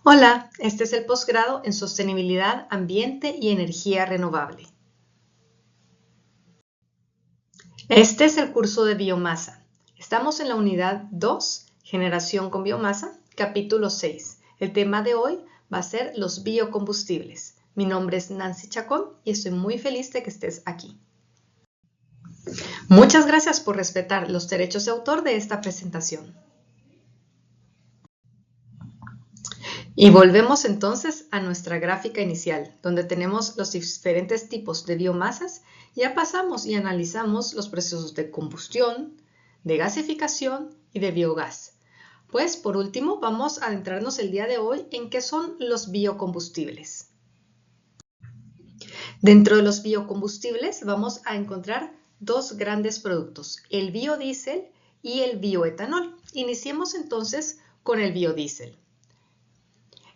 Hola, este es el posgrado en Sostenibilidad, Ambiente y Energía Renovable. Este es el curso de biomasa. Estamos en la unidad 2, Generación con biomasa, capítulo 6. El tema de hoy va a ser los biocombustibles. Mi nombre es Nancy Chacón y estoy muy feliz de que estés aquí. Muchas gracias por respetar los derechos de autor de esta presentación. Y volvemos entonces a nuestra gráfica inicial, donde tenemos los diferentes tipos de biomasas. Ya pasamos y analizamos los procesos de combustión, de gasificación y de biogás. Pues por último vamos a adentrarnos el día de hoy en qué son los biocombustibles. Dentro de los biocombustibles vamos a encontrar dos grandes productos, el biodiesel y el bioetanol. Iniciemos entonces con el biodiesel.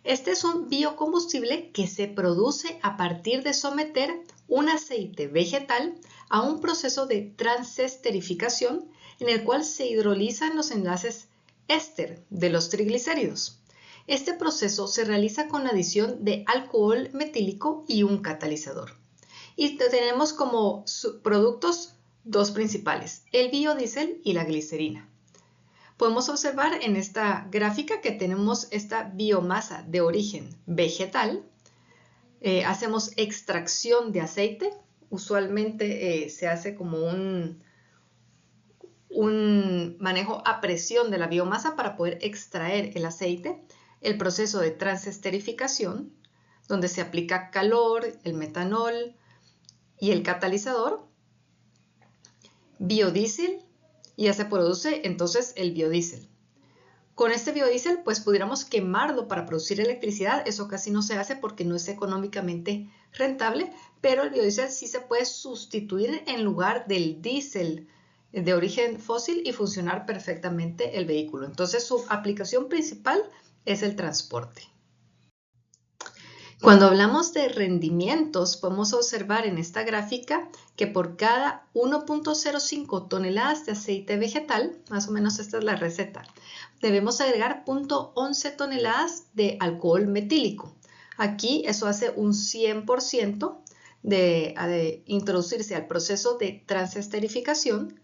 Este es un biocombustible que se produce a partir de someter un aceite vegetal a un proceso de transesterificación en el cual se hidrolizan los enlaces éster de los triglicéridos. Este proceso se realiza con la adición de alcohol metílico y un catalizador. Y tenemos como productos dos principales, el biodiesel y la glicerina. Podemos observar en esta gráfica que tenemos esta biomasa de origen vegetal. Hacemos extracción de aceite. Usualmente se hace como un manejo a presión de la biomasa para poder extraer el aceite. El proceso de transesterificación, donde se aplica calor, el metanol y el catalizador. Biodiesel. Y ya se produce entonces el biodiesel. Con este biodiesel pues pudiéramos quemarlo para producir electricidad, eso casi no se hace porque no es económicamente rentable, pero el biodiesel sí se puede sustituir en lugar del diésel de origen fósil y funcionar perfectamente el vehículo. Entonces su aplicación principal es el transporte. Cuando hablamos de rendimientos, podemos observar en esta gráfica que por cada 1.05 toneladas de aceite vegetal, más o menos esta es la receta, debemos agregar 0.11 toneladas de alcohol metílico. Aquí eso hace un 100% de introducirse al proceso de transesterificación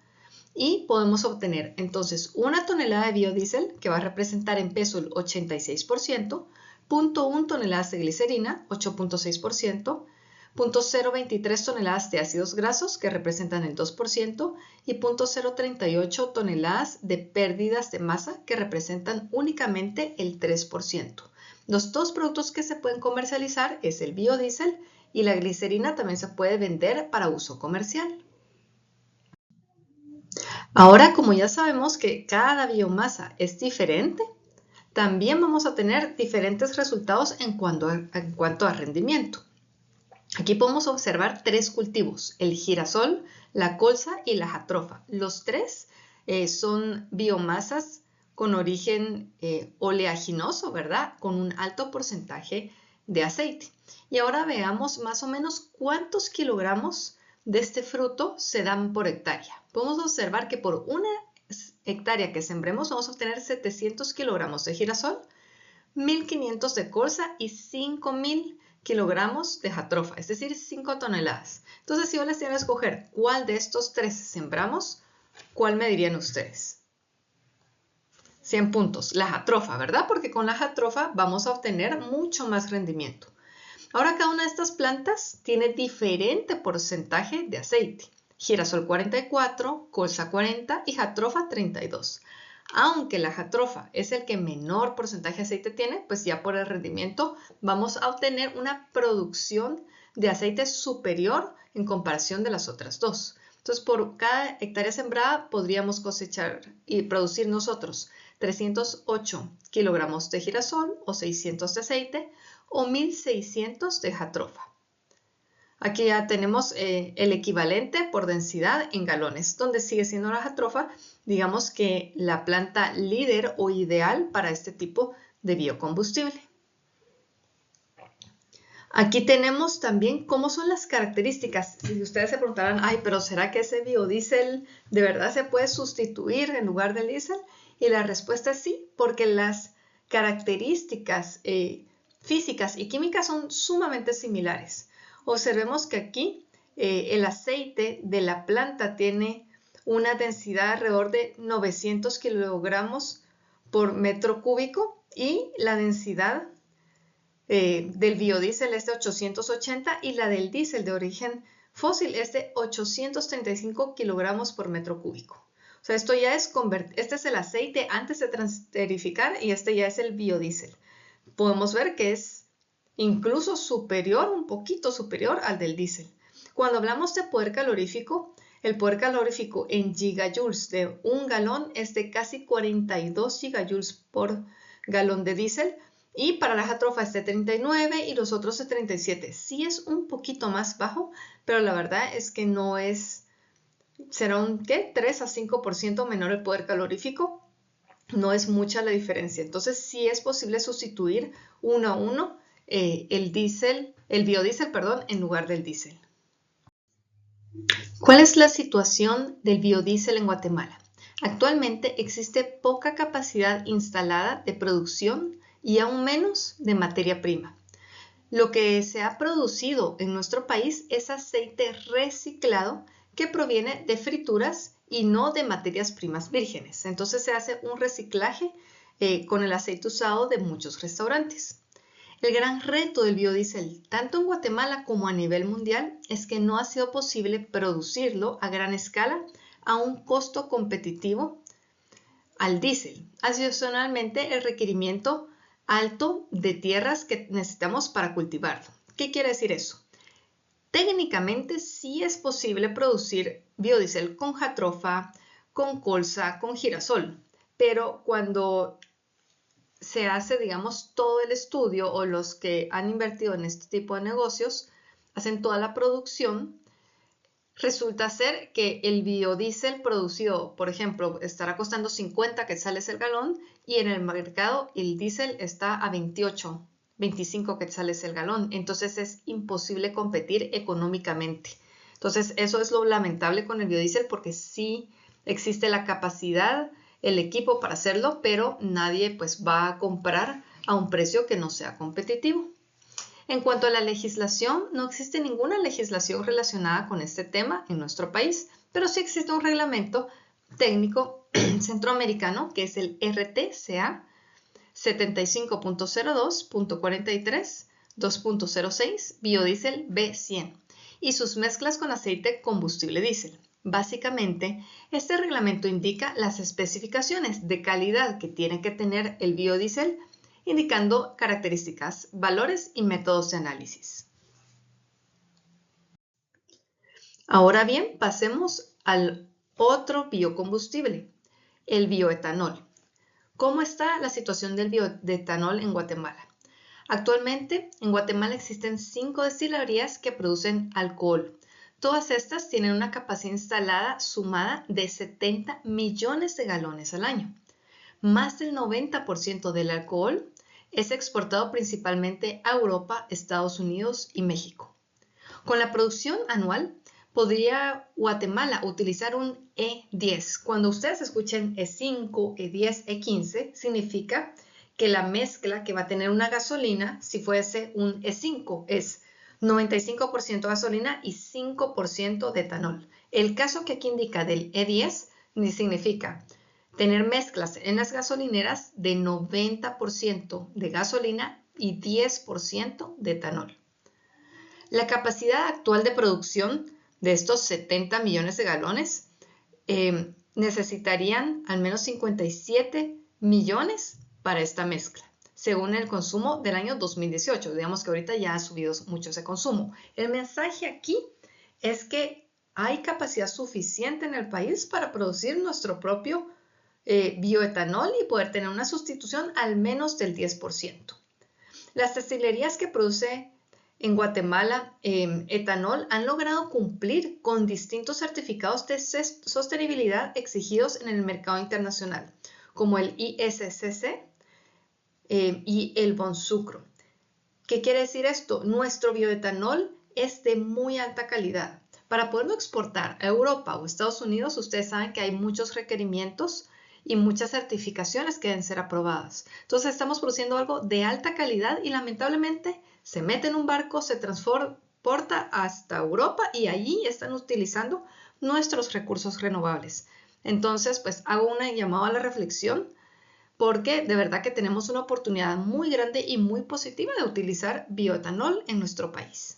y podemos obtener entonces una tonelada de biodiesel que va a representar en peso el 86%, 0.1 toneladas de glicerina, 8.6%, 0.023 toneladas de ácidos grasos, que representan el 2%, y 0.038 toneladas de pérdidas de masa, que representan únicamente el 3%. Los dos productos que se pueden comercializar es el biodiesel y la glicerina también se puede vender para uso comercial. Ahora, como ya sabemos que cada biomasa es diferente, también vamos a tener diferentes resultados en cuanto a rendimiento. Aquí podemos observar tres cultivos, el girasol, la colza y la jatropha. Los tres son biomasas con origen oleaginoso, ¿verdad? Con un alto porcentaje de aceite. Y ahora veamos más o menos cuántos kilogramos de este fruto se dan por hectárea. Podemos observar que por una hectárea que sembremos vamos a obtener 700 kilogramos de girasol, 1500 de colza y 5000 kilogramos de jatropha, es decir, 5 toneladas. Entonces, si yo les diera a escoger cuál de estos tres sembramos, ¿cuál me dirían ustedes? 100 puntos, la jatropha, ¿verdad? Porque con la jatropha vamos a obtener mucho más rendimiento. Ahora, cada una de estas plantas tiene diferente porcentaje de aceite. Girasol 44, colza 40 y jatropha 32. Aunque la jatropha es el que menor porcentaje de aceite tiene, pues ya por el rendimiento vamos a obtener una producción de aceite superior en comparación de las otras dos. Entonces, por cada hectárea sembrada podríamos cosechar y producir nosotros 308 kilogramos de girasol o 600 de aceite o 1600 de jatropha. Aquí ya tenemos el equivalente por densidad en galones, donde sigue siendo la jatropha, digamos que la planta líder o ideal para este tipo de biocombustible. Aquí tenemos también cómo son las características. Si ustedes se preguntarán, ay, pero ¿será que ese biodiesel de verdad se puede sustituir en lugar del diésel? Y la respuesta es sí, porque las características físicas y químicas son sumamente similares. Observemos que aquí el aceite de la planta tiene una densidad alrededor de 900 kilogramos por metro cúbico y la densidad del biodiesel es de 880 y la del diésel de origen fósil es de 835 kilogramos por metro cúbico. O sea, esto ya es este es el aceite antes de transterificar y este ya es el biodiesel. Podemos ver que es incluso superior, un poquito superior al del diésel. Cuando hablamos de poder calorífico, el poder calorífico en gigajoules de un galón es de casi 42 gigajoules por galón de diésel y para la jatrofa es de 39 y los otros de 37. Sí es un poquito más bajo, pero la verdad es que no es, será un 3 a 5% menor el poder calorífico. No es mucha la diferencia. Entonces sí es posible sustituir uno a uno el biodiesel, en lugar del diésel. ¿Cuál es la situación del biodiesel en Guatemala? Actualmente existe poca capacidad instalada de producción y aún menos de materia prima. Lo que se ha producido en nuestro país es aceite reciclado que proviene de frituras y no de materias primas vírgenes. Entonces se hace un reciclaje con el aceite usado de muchos restaurantes. El gran reto del biodiesel, tanto en Guatemala como a nivel mundial, es que no ha sido posible producirlo a gran escala a un costo competitivo al diésel. Adicionalmente, el requerimiento alto de tierras que necesitamos para cultivarlo. ¿Qué quiere decir eso? Técnicamente sí es posible producir biodiesel con jatrofa, con colza, con girasol, pero cuando se hace, digamos, todo el estudio o los que han invertido en este tipo de negocios hacen toda la producción, resulta ser que el biodiesel producido, por ejemplo, estará costando 50 quetzales el galón y en el mercado el diésel está a 28, 25 quetzales el galón. Entonces es imposible competir económicamente. Entonces eso es lo lamentable con el biodiesel porque sí existe la capacidad, el equipo para hacerlo, pero nadie pues va a comprar a un precio que no sea competitivo. En cuanto a la legislación, no existe ninguna legislación relacionada con este tema en nuestro país, pero sí existe un reglamento técnico centroamericano que es el RTCA 75.02.43 2.06 biodiesel B100 y sus mezclas con aceite combustible diésel. Básicamente, este reglamento indica las especificaciones de calidad que tiene que tener el biodiesel, indicando características, valores y métodos de análisis. Ahora bien, pasemos al otro biocombustible, el bioetanol. ¿Cómo está la situación del bioetanol en Guatemala? Actualmente, en Guatemala existen 5 destilerías que producen alcohol. Todas estas tienen una capacidad instalada sumada de 70 millones de galones al año. Más del 90% del alcohol es exportado principalmente a Europa, Estados Unidos y México. Con la producción anual, podría Guatemala utilizar un E10. Cuando ustedes escuchen E5, E10, E15, significa que la mezcla que va a tener una gasolina, si fuese un E5, es 95% gasolina y 5% de etanol. El caso que aquí indica del E10 significa tener mezclas en las gasolineras de 90% de gasolina y 10% de etanol. La capacidad actual de producción de estos 70 millones de galones necesitarían al menos 57 millones para esta mezcla, según el consumo del año 2018. Digamos que ahorita ya ha subido mucho ese consumo. El mensaje aquí es que hay capacidad suficiente en el país para producir nuestro propio bioetanol y poder tener una sustitución al menos del 10%. Las destilerías que producen en Guatemala etanol han logrado cumplir con distintos certificados de sostenibilidad exigidos en el mercado internacional, como el ISCC y el Bonsucro. ¿Qué quiere decir esto? Nuestro bioetanol es de muy alta calidad. Para poderlo exportar a Europa o Estados Unidos, ustedes saben que hay muchos requerimientos y muchas certificaciones que deben ser aprobadas. Entonces estamos produciendo algo de alta calidad y lamentablemente se mete en un barco, se transporta hasta Europa y allí están utilizando nuestros recursos renovables. Entonces, pues hago un llamado a la reflexión porque de verdad que tenemos una oportunidad muy grande y muy positiva de utilizar bioetanol en nuestro país.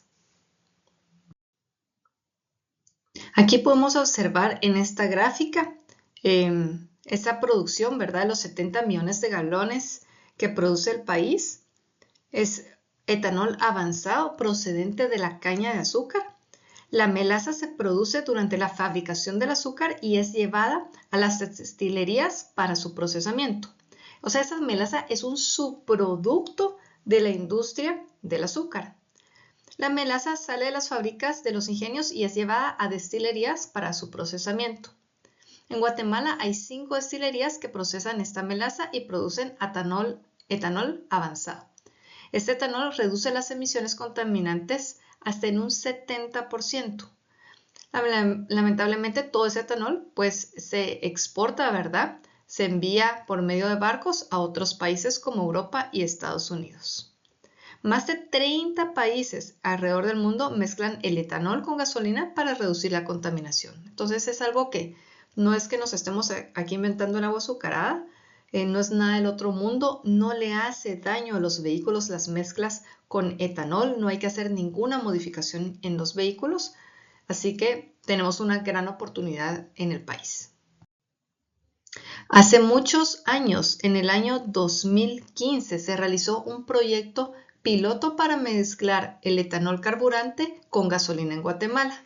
Aquí podemos observar en esta gráfica esa producción, ¿verdad? Los 70 millones de galones que produce el país. Es etanol avanzado procedente de la caña de azúcar. La melaza se produce durante la fabricación del azúcar y es llevada a las destilerías para su procesamiento. O sea, esa melaza es un subproducto de la industria del azúcar. La melaza sale de las fábricas de los ingenios y es llevada a destilerías para su procesamiento. En Guatemala hay 5 destilerías que procesan esta melaza y producen etanol avanzado. Este etanol reduce las emisiones contaminantes hasta en un 70%. Lamentablemente todo ese etanol pues se exporta, ¿verdad? Se envía por medio de barcos a otros países como Europa y Estados Unidos. Más de 30 países alrededor del mundo mezclan el etanol con gasolina para reducir la contaminación. Entonces es algo que no es que nos estemos aquí inventando el agua azucarada, no es nada del otro mundo, no le hace daño a los vehículos las mezclas con etanol, no hay que hacer ninguna modificación en los vehículos, así que tenemos una gran oportunidad en el país. Hace muchos años, en el año 2015, se realizó un proyecto piloto para mezclar el etanol carburante con gasolina en Guatemala.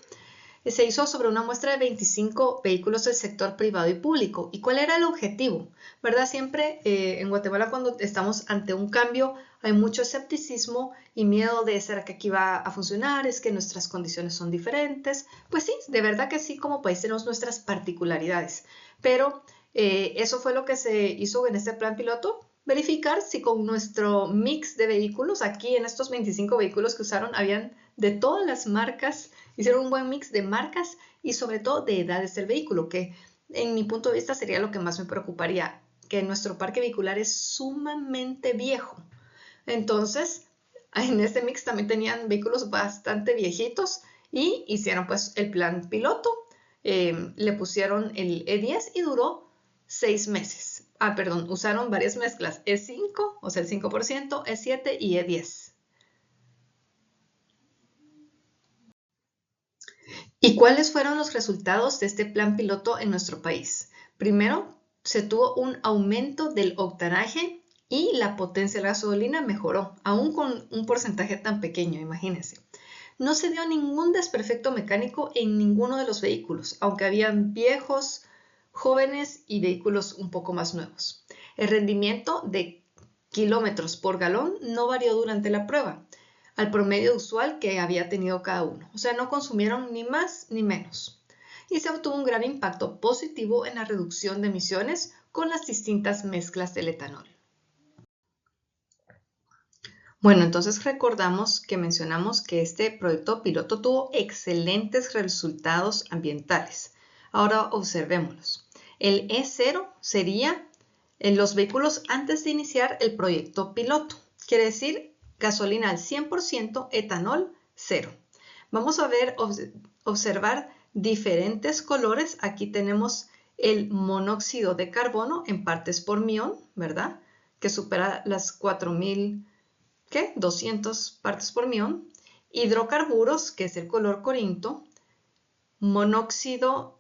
Se hizo sobre una muestra de 25 vehículos del sector privado y público. ¿Y cuál era el objetivo? ¿Verdad? Siempre en Guatemala cuando estamos ante un cambio hay mucho escepticismo y miedo de ¿será que aquí va a funcionar? ¿Es que nuestras condiciones son diferentes? Pues sí, de verdad que sí, como país tenemos nuestras particularidades. Pero eso fue lo que se hizo en este plan piloto. Verificar si con nuestro mix de vehículos, aquí en estos 25 vehículos que usaron, habían de todas las marcas, hicieron un buen mix de marcas y sobre todo de edades del vehículo, que en mi punto de vista sería lo que más me preocuparía, que nuestro parque vehicular es sumamente viejo. Entonces, en este mix también tenían vehículos bastante viejitos y hicieron pues el plan piloto, le pusieron el E10 y duró 6 meses. Usaron varias mezclas, E5, o sea el 5%, E7 y E10. ¿Y cuáles fueron los resultados de este plan piloto en nuestro país? Primero, se tuvo un aumento del octanaje y la potencia de la gasolina mejoró, aún con un porcentaje tan pequeño, imagínense. No se dio ningún desperfecto mecánico en ninguno de los vehículos, aunque habían viejos, jóvenes y vehículos un poco más nuevos. El rendimiento de kilómetros por galón no varió durante la prueba al promedio usual que había tenido cada uno. O sea, no consumieron ni más ni menos. Y se obtuvo un gran impacto positivo en la reducción de emisiones con las distintas mezclas del etanol. Bueno, entonces recordamos que mencionamos que este proyecto piloto tuvo excelentes resultados ambientales. Ahora observémoslos. El E0 sería en los vehículos antes de iniciar el proyecto piloto. Quiere decir gasolina al 100%, etanol 0. Vamos a observar diferentes colores. Aquí tenemos el monóxido de carbono en partes por millón, ¿verdad? Que supera las 4.200 partes por millón. Hidrocarburos, que es el color corinto. Monóxido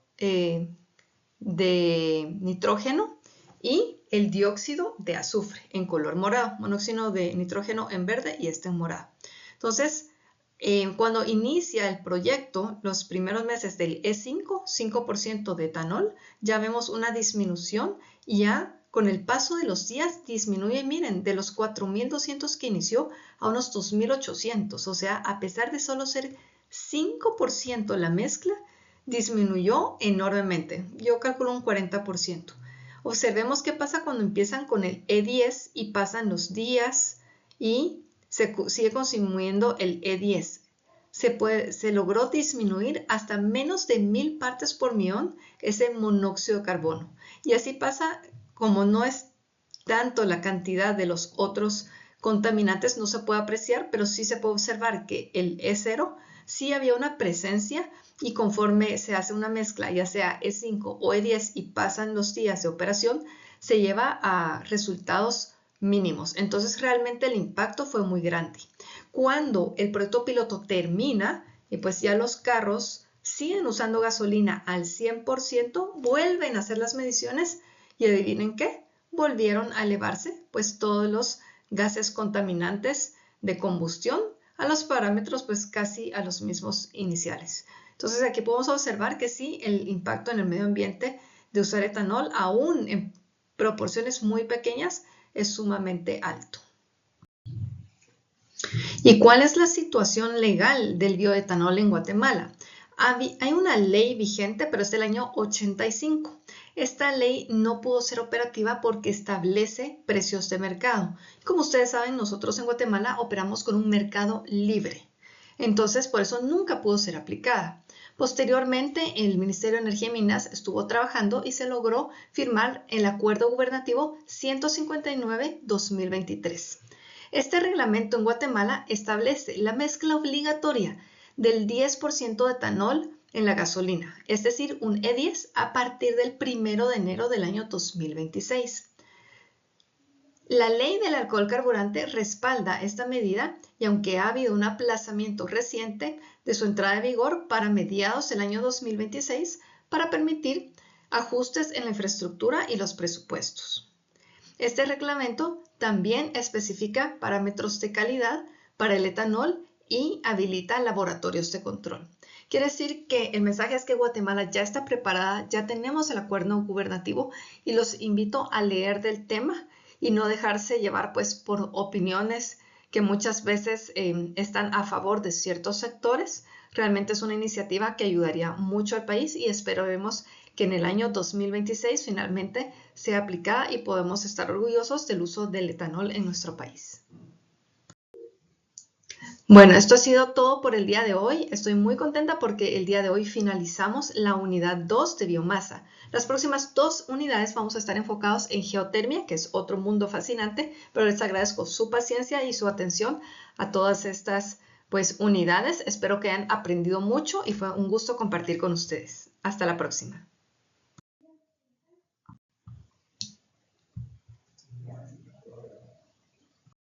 de nitrógeno y el dióxido de azufre en color morado, monóxido de nitrógeno en verde y este en morado. Entonces, cuando inicia el proyecto, los primeros meses del E5, 5% de etanol, ya vemos una disminución y ya con el paso de los días disminuye, miren, de los 4.200 que inició a unos 2.800. O sea, a pesar de solo ser 5% la mezcla, disminuyó enormemente. Yo calculo un 40%. Observemos qué pasa cuando empiezan con el E10 y pasan los días y se sigue consumiendo el E10. se logró disminuir hasta menos de 1000 partes por millón ese monóxido de carbono. Y así pasa, como no es tanto la cantidad de los otros contaminantes, no se puede apreciar, pero sí se puede observar que el E0 sí había una presencia, y conforme se hace una mezcla, ya sea E5 o E10, y pasan los días de operación, se lleva a resultados mínimos. Entonces realmente el impacto fue muy grande. Cuando el proyecto piloto termina y pues ya los carros siguen usando gasolina al 100%, vuelven a hacer las mediciones y adivinen qué, volvieron a elevarse pues todos los gases contaminantes de combustión a los parámetros pues casi a los mismos iniciales. Entonces aquí podemos observar que sí, el impacto en el medio ambiente de usar etanol, aún en proporciones muy pequeñas, es sumamente alto. ¿Y cuál es la situación legal del bioetanol en Guatemala? Hay una ley vigente, pero es del año 85. Esta ley no pudo ser operativa porque establece precios de mercado. Como ustedes saben, nosotros en Guatemala operamos con un mercado libre. Entonces, por eso nunca pudo ser aplicada. Posteriormente, el Ministerio de Energía y Minas estuvo trabajando y se logró firmar el Acuerdo Gubernativo 159-2023. Este reglamento en Guatemala establece la mezcla obligatoria del 10% de etanol en la gasolina, es decir, un E10 a partir del 1 de enero del año 2026. La ley del alcohol carburante respalda esta medida y aunque ha habido un aplazamiento reciente de su entrada en vigor para mediados del año 2026 para permitir ajustes en la infraestructura y los presupuestos. Este reglamento también especifica parámetros de calidad para el etanol y habilita laboratorios de control. Quiere decir que el mensaje es que Guatemala ya está preparada, ya tenemos el acuerdo gubernativo y los invito a leer del tema y no dejarse llevar pues por opiniones que muchas veces están a favor de ciertos sectores. Realmente es una iniciativa que ayudaría mucho al país y esperemos que en el año 2026 finalmente sea aplicada y podemos estar orgullosos del uso del etanol en nuestro país. Bueno, esto ha sido todo por el día de hoy. Estoy muy contenta porque el día de hoy finalizamos la unidad 2 de biomasa. Las próximas 2 unidades vamos a estar enfocados en geotermia, que es otro mundo fascinante, pero les agradezco su paciencia y su atención a todas estas unidades. Espero que hayan aprendido mucho y fue un gusto compartir con ustedes. Hasta la próxima.